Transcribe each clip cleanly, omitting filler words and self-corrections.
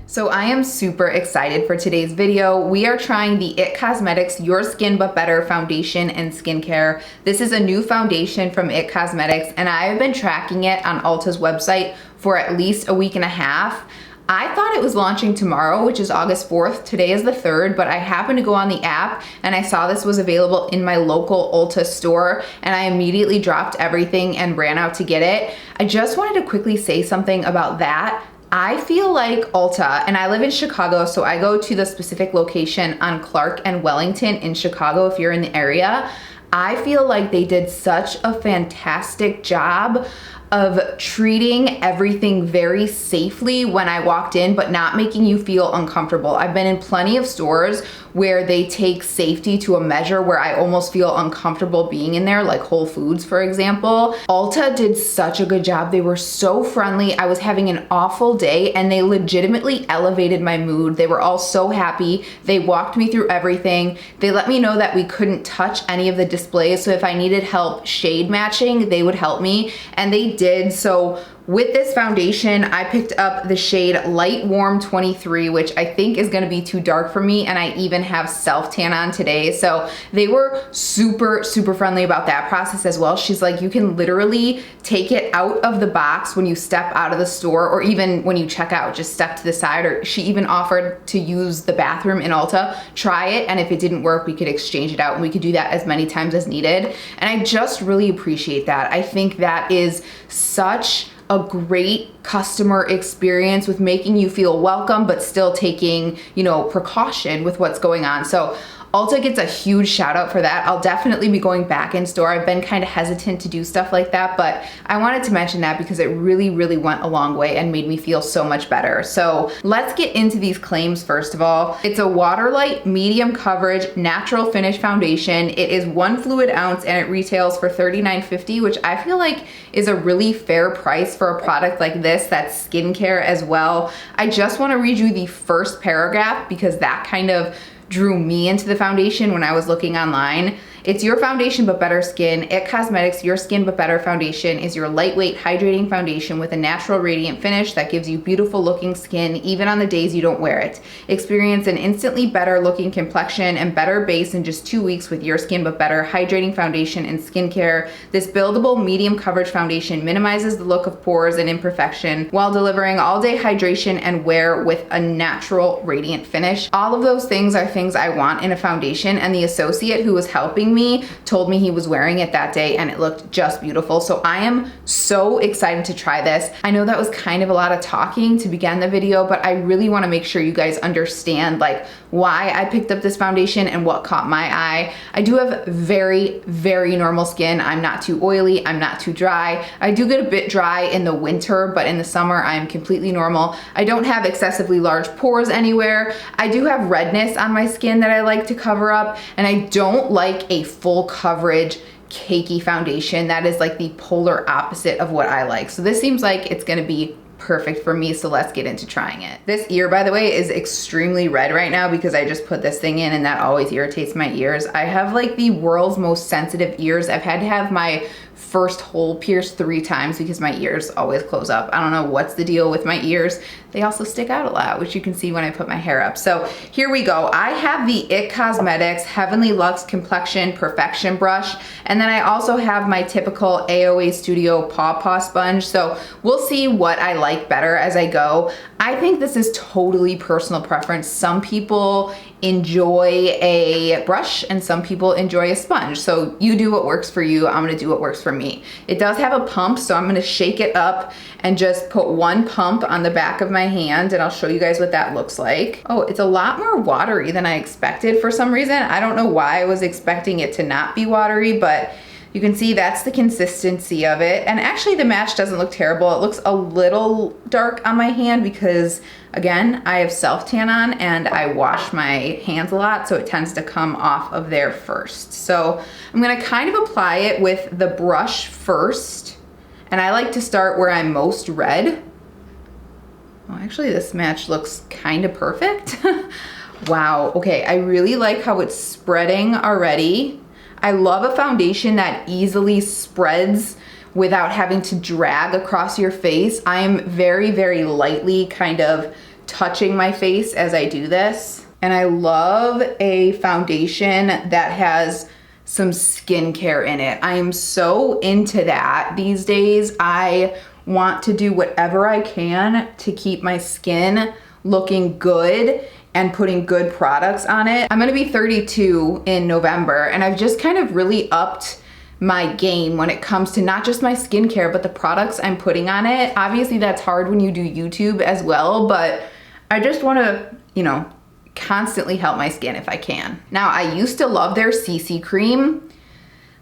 So I am super excited for today's video. We are trying the IT Cosmetics Your Skin But Better foundation and skincare. This is a new foundation from IT Cosmetics and I have been tracking it on Ulta's website for at least a week and a half. I thought it was launching tomorrow, which is August 4th. Today is the 3rd, but I happened to go on the app and I saw this was available in my local Ulta store and I immediately dropped everything and ran out to get it. I just wanted to quickly say something about that. I feel like Ulta, and I live in Chicago, so I go to the specific location on Clark and Wellington in Chicago if you're in the area. I feel like they did such a fantastic job of treating everything very safely when I walked in, but not making you feel uncomfortable. I've been in plenty of stores where they take safety to a measure where I almost feel uncomfortable being in there, like Whole Foods, for example. Ulta did such a good job. They were so friendly. I was having an awful day and they legitimately elevated my mood. They were all so happy. They walked me through everything. They let me know that we couldn't touch any of the displays, so if I needed help shade matching, they would help me, and they did. So with this foundation, I picked up the shade Light Warm 23, which I think is gonna be too dark for me, and I even have self tan on today. So they were super, super friendly about that process as well. She's like, you can literally take it out of the box when you step out of the store, or even when you check out, just step to the side. Or she even offered to use the bathroom in Ulta, try it, and if it didn't work, we could exchange it out, and we could do that as many times as needed. And I just really appreciate that. I think that is such a great customer experience with making you feel welcome, but still taking, precaution with what's going on. So Ulta gets a huge shout out for that. I'll definitely be going back in store. I've been kind of hesitant to do stuff like that, but I wanted to mention that because it really, really went a long way and made me feel so much better. So let's get into these claims first of all. It's a water light, medium coverage, natural finish foundation. It is 1 fluid ounce and it retails for $39.50, which I feel like is a really fair price for a product like this that's skincare as well. I just want to read you the first paragraph because that kind of drew me into the foundation when I was looking online. It's your foundation but better skin. IT Cosmetics Your Skin But Better foundation is your lightweight hydrating foundation with a natural radiant finish that gives you beautiful looking skin even on the days you don't wear it. Experience an instantly better looking complexion and better base in just 2 weeks with Your Skin But Better hydrating foundation and skincare. This buildable medium coverage foundation minimizes the look of pores and imperfection while delivering all day hydration and wear with a natural radiant finish. All of those things are things I want in a foundation, and the associate who was helping me told me he was wearing it that day and it looked just beautiful. So I am so excited to try this. I know that was kind of a lot of talking to begin the video, but I really want to make sure you guys understand like why I picked up this foundation and what caught my eye. I do have very, very normal skin. I'm not too oily. I'm not too dry. I do get a bit dry in the winter, but in the summer I'm completely normal. I don't have excessively large pores anywhere. I do have redness on my skin that I like to cover up, and I don't like a full coverage cakey foundation. That is like the polar opposite of what I like. So this seems like it's gonna be perfect for me, so let's get into trying it. This ear, by the way, is extremely red right now because I just put this thing in and that always irritates my ears. I have like the world's most sensitive ears. I've had to have my first hole pierced 3 times because my ears always close up. I don't know what's the deal with my ears. They also stick out a lot, which you can see when I put my hair up. So here we go. I have the IT Cosmetics Heavenly Luxe Complexion Perfection Brush, and then I also have my typical AOA Studio Paw Paw Sponge. So we'll see what I like better as I go. I think this is totally personal preference. Some people enjoy a brush and some people enjoy a sponge. So you do what works for you. I'm gonna do what works for me. It does have a pump, so I'm gonna shake it up and just put 1 pump on the back of my hand, and I'll show you guys what that looks like. Oh, it's a lot more watery than I expected for some reason. I don't know why I was expecting it to not be watery, but you can see that's the consistency of it. And actually the match doesn't look terrible. It looks a little dark on my hand because, again, I have self tan on and I wash my hands a lot, so it tends to come off of there first. So I'm gonna kind of apply it with the brush first, and I like to start where I'm most red. Well, actually this match looks kind of perfect. Wow, okay, I really like how it's spreading already. I love a foundation that easily spreads without having to drag across your face. I am very, very lightly kind of touching my face as I do this. And I love a foundation that has some skincare in it. I am so into that these days. I want to do whatever I can to keep my skin looking good and putting good products on it. I'm gonna be 32 in November, and I've just kind of really upped my game when it comes to not just my skincare, but the products I'm putting on it. Obviously that's hard when you do YouTube as well, but I just wanna, you know, constantly help my skin if I can. Now, I used to love their CC cream,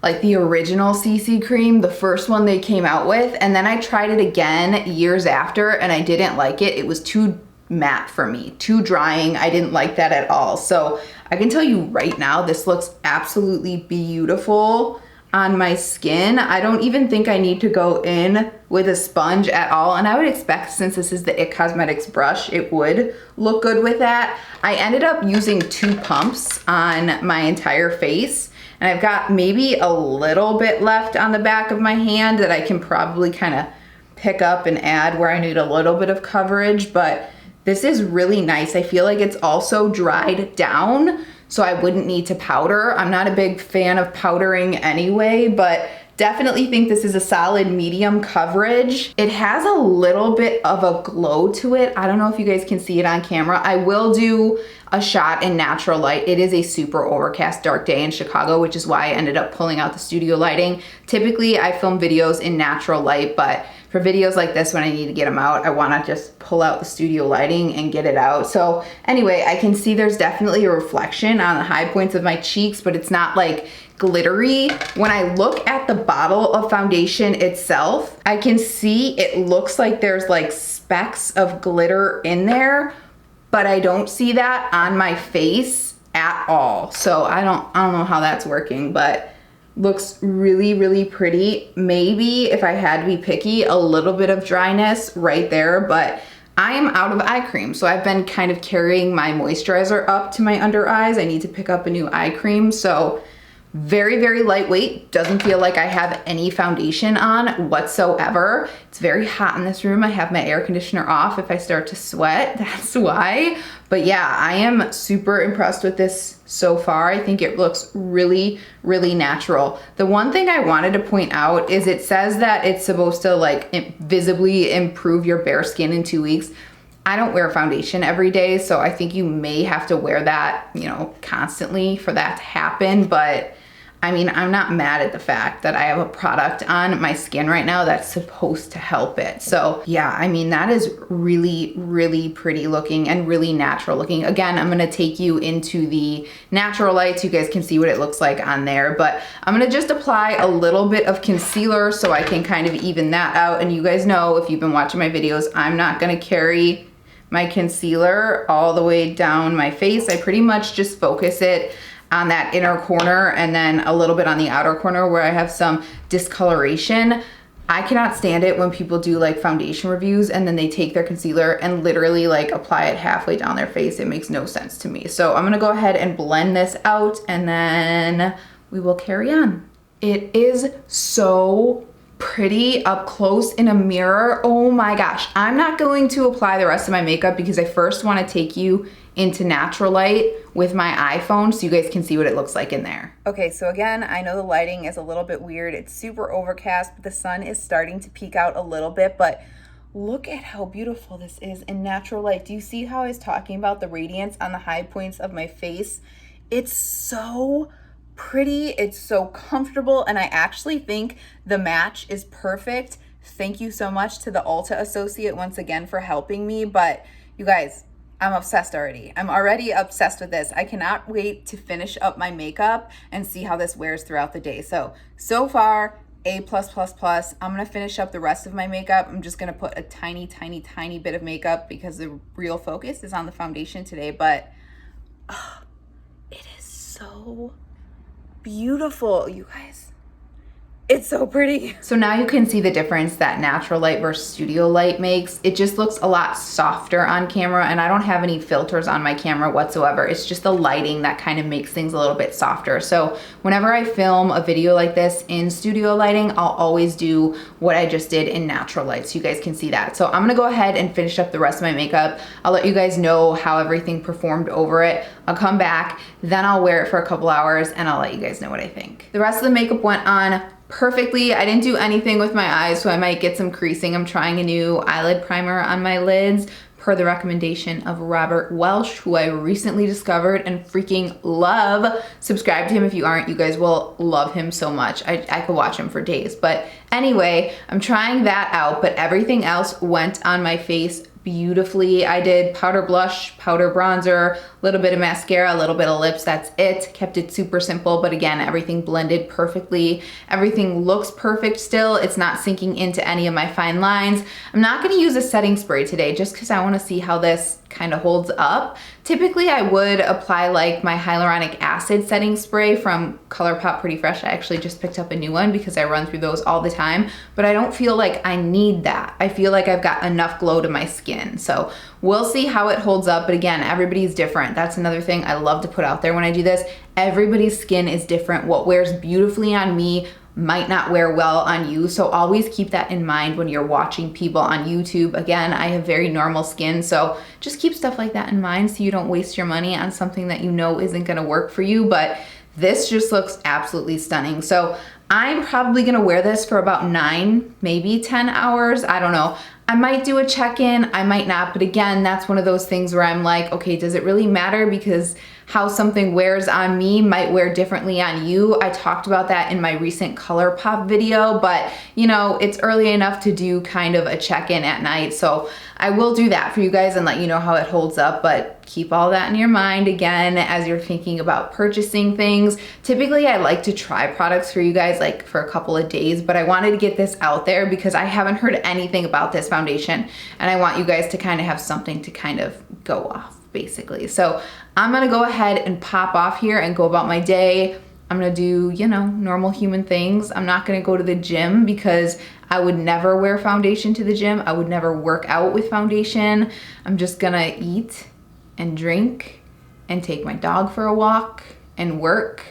like the original CC cream, the first one they came out with, and then I tried it again years after and I didn't like it. It was too matte for me, too drying. I didn't like that at all. So I can tell you right now, this looks absolutely beautiful on my skin. I don't even think I need to go in with a sponge at all. And I would expect, since this is the IT Cosmetics brush, it would look good with that. I ended up using 2 pumps on my entire face. And I've got maybe a little bit left on the back of my hand that I can probably kind of pick up and add where I need a little bit of coverage. But this is really nice. I feel like it's also dried down, so I wouldn't need to powder. I'm not a big fan of powdering anyway, but definitely think this is a solid medium coverage. It has a little bit of a glow to it. I don't know if you guys can see it on camera. I will do a shot in natural light. It is a super overcast dark day in Chicago, which is why I ended up pulling out the studio lighting. Typically I film videos in natural light, but for videos like this, when I need to get them out, I wanna just pull out the studio lighting and get it out. So anyway, I can see there's definitely a reflection on the high points of my cheeks, but it's not like glittery. When I look at the bottle of foundation itself, I can see it looks like there's like specks of glitter in there, but I don't see that on my face at all. So I don't know how that's working, but looks really, really pretty. Maybe if I had to be picky, a little bit of dryness right there, but I am out of eye cream. So I've been kind of carrying my moisturizer up to my under eyes. I need to pick up a new eye cream. So very, very lightweight. Doesn't feel like I have any foundation on whatsoever. It's very hot in this room. I have my air conditioner off. If I start to sweat, that's why. But yeah, I am super impressed with this so far. I think it looks really, really natural. The one thing I wanted to point out is it says that it's supposed to like visibly improve your bare skin in 2 weeks. I don't wear foundation every day, so I think you may have to wear that, you know, constantly for that to happen. But I mean, I'm not mad at the fact that I have a product on my skin right now that's supposed to help it. So yeah, I mean, that is really, really pretty looking and really natural looking. Again, I'm gonna take you into the natural light so you guys can see what it looks like on there, but I'm gonna just apply a little bit of concealer so I can kind of even that out. And you guys know, if you've been watching my videos, I'm not gonna carry my concealer all the way down my face. I pretty much just focus it on that inner corner and then a little bit on the outer corner where I have some discoloration. I cannot stand it when people do like foundation reviews and then they take their concealer and literally like apply it halfway down their face. It makes no sense to me. So I'm gonna go ahead and blend this out and then we will carry on. It is so pretty up close in a mirror. Oh my gosh. I'm not going to apply the rest of my makeup because I first want to take you into natural light with my iPhone so you guys can see what it looks like in there. Okay, so again, I know the lighting is a little bit weird. It's super overcast, but the sun is starting to peek out a little bit, but look at how beautiful this is in natural light. Do you see how I was talking about the radiance on the high points of my face? It's so pretty, it's so comfortable, and I actually think the match is perfect. Thank you so much to the Ulta associate once again for helping me, but you guys, I'm obsessed already. I'm already obsessed with this. I cannot wait to finish up my makeup and see how this wears throughout the day. So far, A+++. I'm gonna finish up the rest of my makeup. I'm just gonna put a tiny, tiny, tiny bit of makeup because the real focus is on the foundation today, but it is so beautiful, you guys. It's so pretty. So now you can see the difference that natural light versus studio light makes. It just looks a lot softer on camera, and I don't have any filters on my camera whatsoever. It's just the lighting that kind of makes things a little bit softer. So whenever I film a video like this in studio lighting, I'll always do what I just did in natural light so you guys can see that. So I'm gonna go ahead and finish up the rest of my makeup. I'll let you guys know how everything performed over it. I'll come back, then I'll wear it for a couple hours and I'll let you guys know what I think. The rest of the makeup went on perfectly. I didn't do anything with my eyes, so I might get some creasing. I'm trying a new eyelid primer on my lids per the recommendation of Robert Welsh, who I recently discovered and freaking love. Subscribe to him if you aren't. You guys will love him so much. I could watch him for days. But anyway, I'm trying that out, but everything else went on my face beautifully. I did powder blush, powder bronzer, a little bit of mascara, a little bit of lips. That's it. Kept it super simple, but again, everything blended perfectly. Everything looks perfect still. It's not sinking into any of my fine lines. I'm not going to use a setting spray today just because I want to see how this kind of holds up. Typically I would apply like my hyaluronic acid setting spray from ColourPop Pretty Fresh. I actually just picked up a new one because I run through those all the time, but I don't feel like I need that. I feel like I've got enough glow to my skin. So we'll see how it holds up. But again, everybody's different. That's another thing I love to put out there when I do this. Everybody's skin is different. What wears beautifully on me might not wear well on you. So always keep that in mind when you're watching people on YouTube. Again, I have very normal skin, so just keep stuff like that in mind so you don't waste your money on something that you know isn't gonna work for you. But this just looks absolutely stunning. So I'm probably gonna wear this for about 9, maybe 10 hours. I don't know. I might do a check-in, I might not, but again, that's one of those things where I'm like, okay, does it really matter? Because how something wears on me might wear differently on you. I talked about that in my recent ColourPop video, but you know, it's early enough to do kind of a check-in at night. So I will do that for you guys and let you know how it holds up, but keep all that in your mind again as you're thinking about purchasing things. Typically, I like to try products for you guys like for a couple of days, but I wanted to get this out there because I haven't heard anything about this foundation and I want you guys to kind of have something to kind of go off basically. So I'm gonna go ahead and pop off here and go about my day. I'm gonna do, you know, normal human things. I'm not gonna go to the gym because I would never wear foundation to the gym. I would never work out with foundation. I'm just gonna eat and drink and take my dog for a walk and work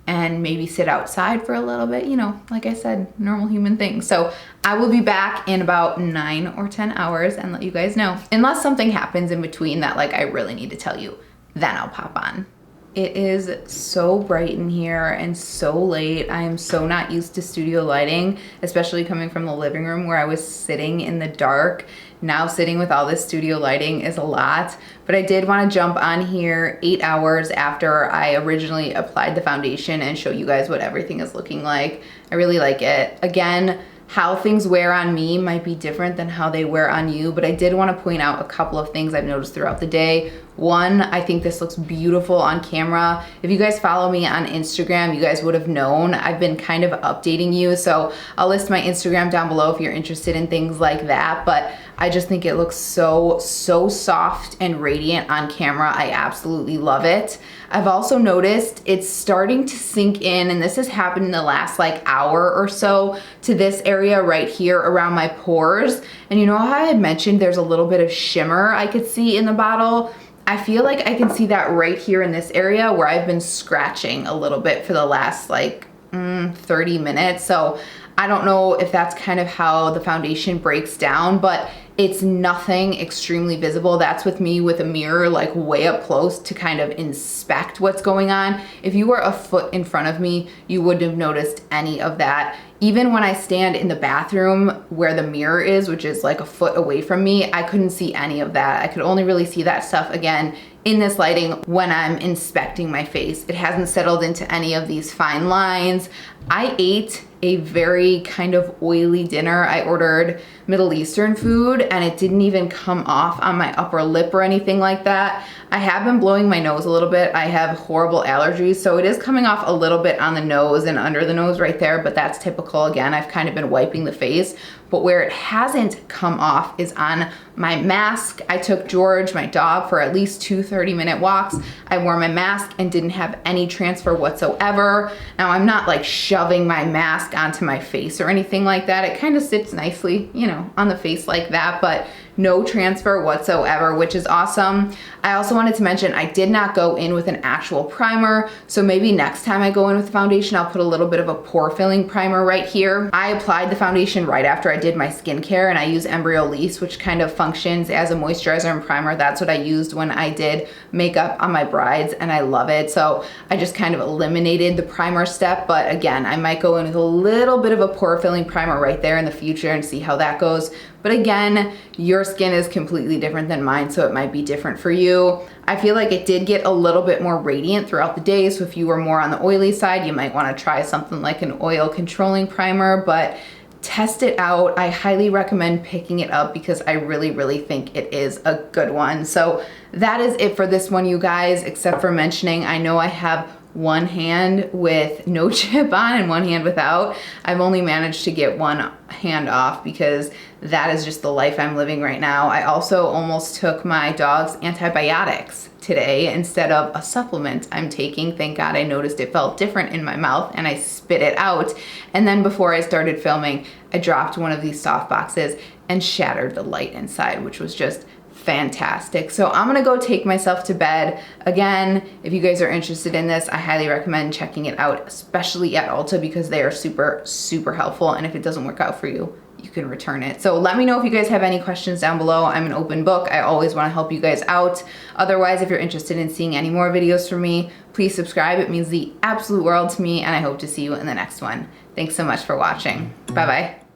and maybe sit outside for a little bit, you know, like I said, normal human things. So I will be back in about 9 or 10 hours and let you guys know. Unless something happens in between that like I really need to tell you, then I'll pop on. It is so bright in here and so late. I am so not used to studio lighting, especially coming from the living room where I was sitting in the dark. Now sitting with all this studio lighting is a lot, but I did want to jump on here 8 hours after I originally applied the foundation and show you guys what everything is looking like. I really like it. Again, how things wear on me might be different than how they wear on you, but I did want to point out a couple of things I've noticed throughout the day. One, I think this looks beautiful on camera. If you guys follow me on Instagram, you guys would have known I've been kind of updating you. So I'll list my Instagram down below if you're interested in things like that. But I just think it looks so soft and radiant on camera. I absolutely love it. I've also noticed it's starting to sink in, and this has happened in the last like hour or so, to this area right here around my pores. And you know how I had mentioned there's a little bit of shimmer I could see in the bottle? I feel like I can see that right here in this area where I've been scratching a little bit for the last like 30 minutes. So I don't know if that's kind of how the foundation breaks down, but it's nothing extremely visible. That's with me with a mirror like way up close to kind of inspect what's going on. If you were a foot in front of me, you wouldn't have noticed any of that. Even when I stand in the bathroom where the mirror is, which is like a foot away from me, I couldn't see any of that. I could only really see that stuff again in this lighting when I'm inspecting my face. It hasn't settled into any of these fine lines. I ate a very kind of oily dinner. I ordered Middle Eastern food and it didn't even come off on my upper lip or anything like that. I have been blowing my nose a little bit. I have horrible allergies, so it is coming off a little bit on the nose and under the nose right there, but that's typical. Again, I've kind of been wiping the face, but where it hasn't come off is on my mask. I took George, my dog, for at least 2 30-minute walks. I wore my mask and didn't have any transfer whatsoever. Now, I'm not like shoving my mask onto my face or anything like that. It kind of sits nicely, you know, on the face like that, but no transfer whatsoever, which is awesome. I also wanted to mention I did not go in with an actual primer, so maybe next time I go in with the foundation, I'll put a little bit of a pore filling primer right here. I applied the foundation right after I did my skincare, and I use Embryolisse, which kind of functions as a moisturizer and primer. That's what I used when I did makeup on my brides, and I love it. So I just kind of eliminated the primer step, but again, I might go in with a little bit of a pore filling primer right there in the future and see how that goes. But again, your skin is completely different than mine, so it might be different for you. I feel like it did get a little bit more radiant throughout the day, so if you were more on the oily side, you might want to try something like an oil controlling primer, but test it out. I highly recommend picking it up because I really, really think it is a good one. So that is it for this one, you guys, except for mentioning, I know I have one hand with no chip on and one hand without. I've only managed to get one hand off because that is just the life I'm living right now. I also almost took my dog's antibiotics today instead of a supplement I'm taking. Thank God I noticed it felt different in my mouth and I spit it out. And then before I started filming, I dropped one of these soft boxes and shattered the light inside, which was just fantastic. So I'm gonna go take myself to bed. Again, if you guys are interested in this, I highly recommend checking it out, especially at Ulta, because they are super, super helpful. And if it doesn't work out for you, you can return it. So let me know if you guys have any questions down below. I'm an open book. I always wanna help you guys out. Otherwise, if you're interested in seeing any more videos from me, please subscribe. It means the absolute world to me, and I hope to see you in the next one. Thanks so much for watching. Bye-bye.